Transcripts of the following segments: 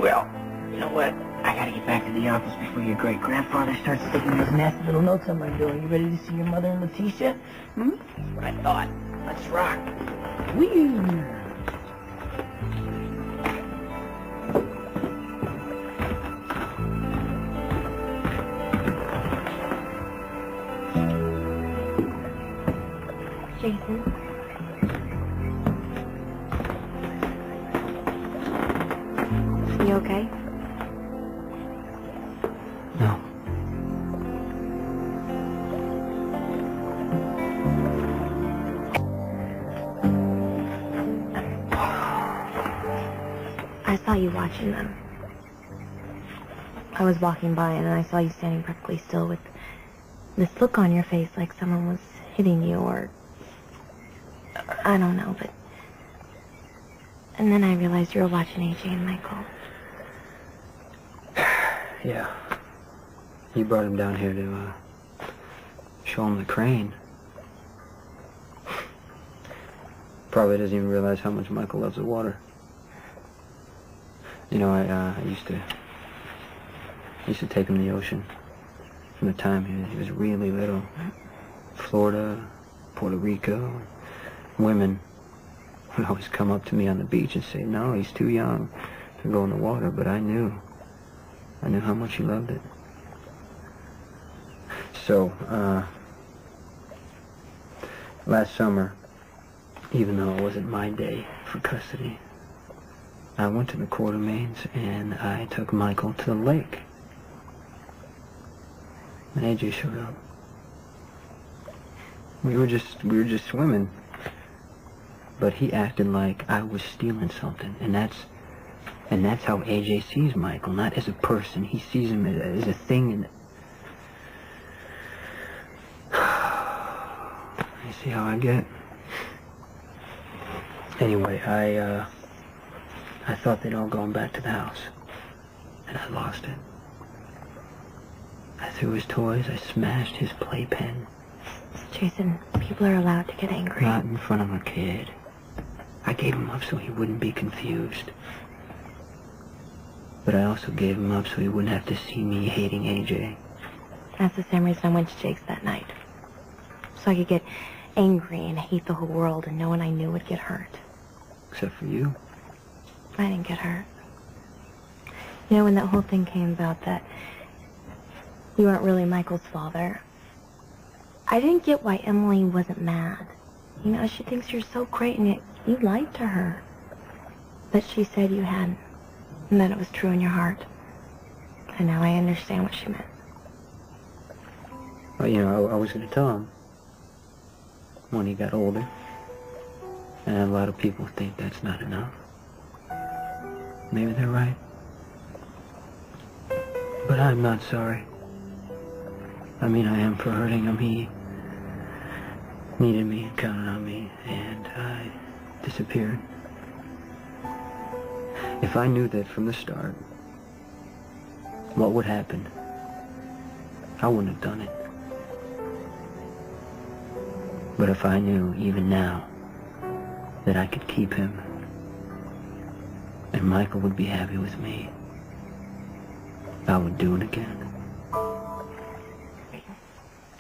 Well, you know what? I gotta get back to the office before your great-grandfather starts sticking those nasty little notes on my door. You ready to see your mother and Letitia? That's what I thought. Let's rock. Whee! Jason. You okay? No. I saw you watching them. I was walking by and I saw you standing perfectly still with this look on your face like someone was hitting you or I don't know, but... And then I realized you were watching AJ and Michael. Yeah. You brought him down here to, show him the crane. Probably doesn't even realize how much Michael loves the water. You know, I used to take him to the ocean from the time he was really little. Florida, Puerto Rico. Women would always come up to me on the beach and say, no, he's too young to go in the water, but I knew how much he loved it. So, last summer, even though it wasn't my day for custody, I went to the Court of Mains and I took Michael to the lake. And AJ showed up. We were just swimming. But he acted like I was stealing something, and that's how AJ sees Michael, not as a person. He sees him as a thing. And you see how I get? Anyway, I thought they'd all gone back to the house, and I lost it. I threw his toys. I smashed his playpen. Jason, people are allowed to get angry. Not in front of a kid. I gave him up so he wouldn't be confused. But I also gave him up so he wouldn't have to see me hating AJ. That's the same reason I went to Jake's that night. So I could get angry and hate the whole world and no one I knew would get hurt. Except for you. I didn't get hurt. You know, when that whole thing came about that you weren't really Michael's father, I didn't get why Emily wasn't mad. You know, she thinks you're so great and yet you lied to her. But she said you hadn't, and that it was true in your heart. And now I understand what she meant. Well, you know, I was going to tell him when he got older. And a lot of people think that's not enough. Maybe they're right. But I'm not sorry. I mean, I am for hurting him. He needed me and counted on me, and I disappeared. If I knew that from the start, what would happen, I wouldn't have done it. But if I knew, even now, that I could keep him, and Michael would be happy with me, I would do it again.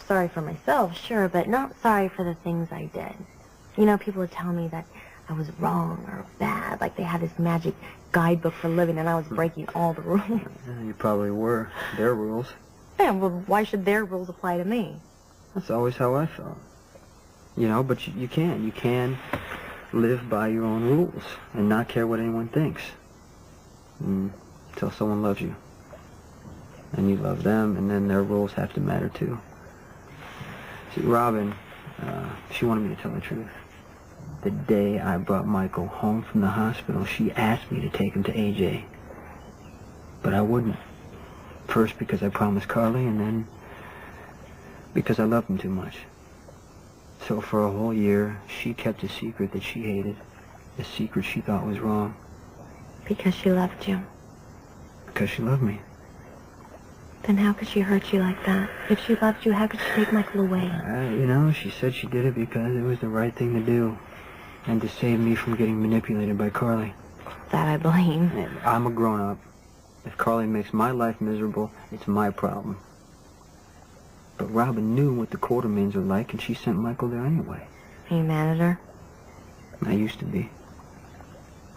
Sorry for myself, sure, but not sorry for the things I did. You know, people would tell me that I was wrong or bad, like they had this magic guidebook for living and I was breaking all the rules. Yeah, you probably were. Their rules. Yeah, well, why should their rules apply to me? That's always how I felt. You know, but you can live by your own rules and not care what anyone thinks. Until someone loves you. And you love them, and then their rules have to matter too. See, Robin, she wanted me to tell the truth. The day I brought Michael home from the hospital, she asked me to take him to AJ. But I wouldn't. First because I promised Carly, and then because I loved him too much. So for a whole year, she kept a secret that she hated, a secret she thought was wrong. Because she loved you. Because she loved me. Then how could she hurt you like that? If she loved you, how could she take Michael away? You know, she said she did it because it was the right thing to do. And to save me from getting manipulated by Carly. That I blame. I'm a grown-up. If Carly makes my life miserable, it's my problem. But Robin knew what the Quartermains are like, and she sent Michael there anyway. Are you mad at her? I used to be.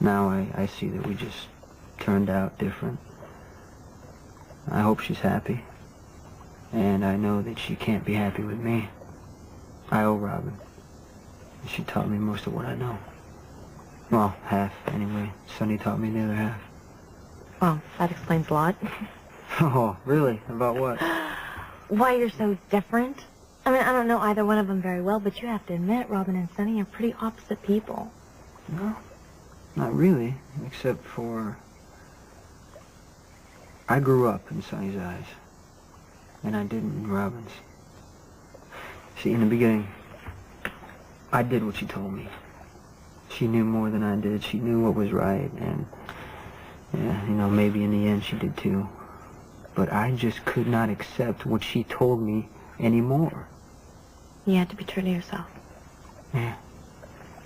Now I see that we just turned out different. I hope she's happy. And I know that she can't be happy with me. I owe Robin. She taught me most of what I know. Well, half, anyway. Sonny taught me the other half. Well, that explains a lot. Oh, really? About what? Why you're so different. I mean, I don't know either one of them very well, but you have to admit Robin and Sonny are pretty opposite people. No, not really, except for... I grew up in Sonny's eyes, and I didn't in Robin's. See, in the beginning, I did what she told me. She knew more than I did. She knew what was right, and, yeah, you know, maybe in the end she did too. But I just could not accept what she told me anymore. You had to be true to yourself. Yeah.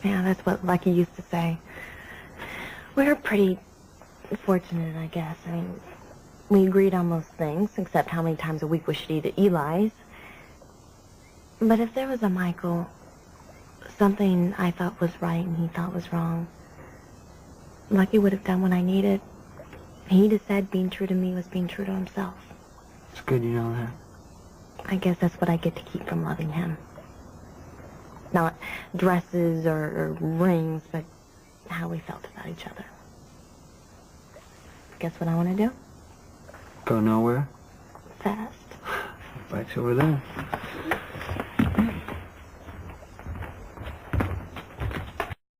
Yeah, that's what Lucky used to say. We're pretty fortunate, I guess. I mean, we agreed on most things, except how many times a week we should eat at Eli's. But if there was a Michael, something I thought was right and he thought was wrong, Lucky would have done what I needed. He'd have said being true to me was being true to himself. It's good you know that. I guess that's what I get to keep from loving him. Not dresses or rings, but how we felt about each other. Guess what I want to do? Go nowhere? Fast. Bike's over there.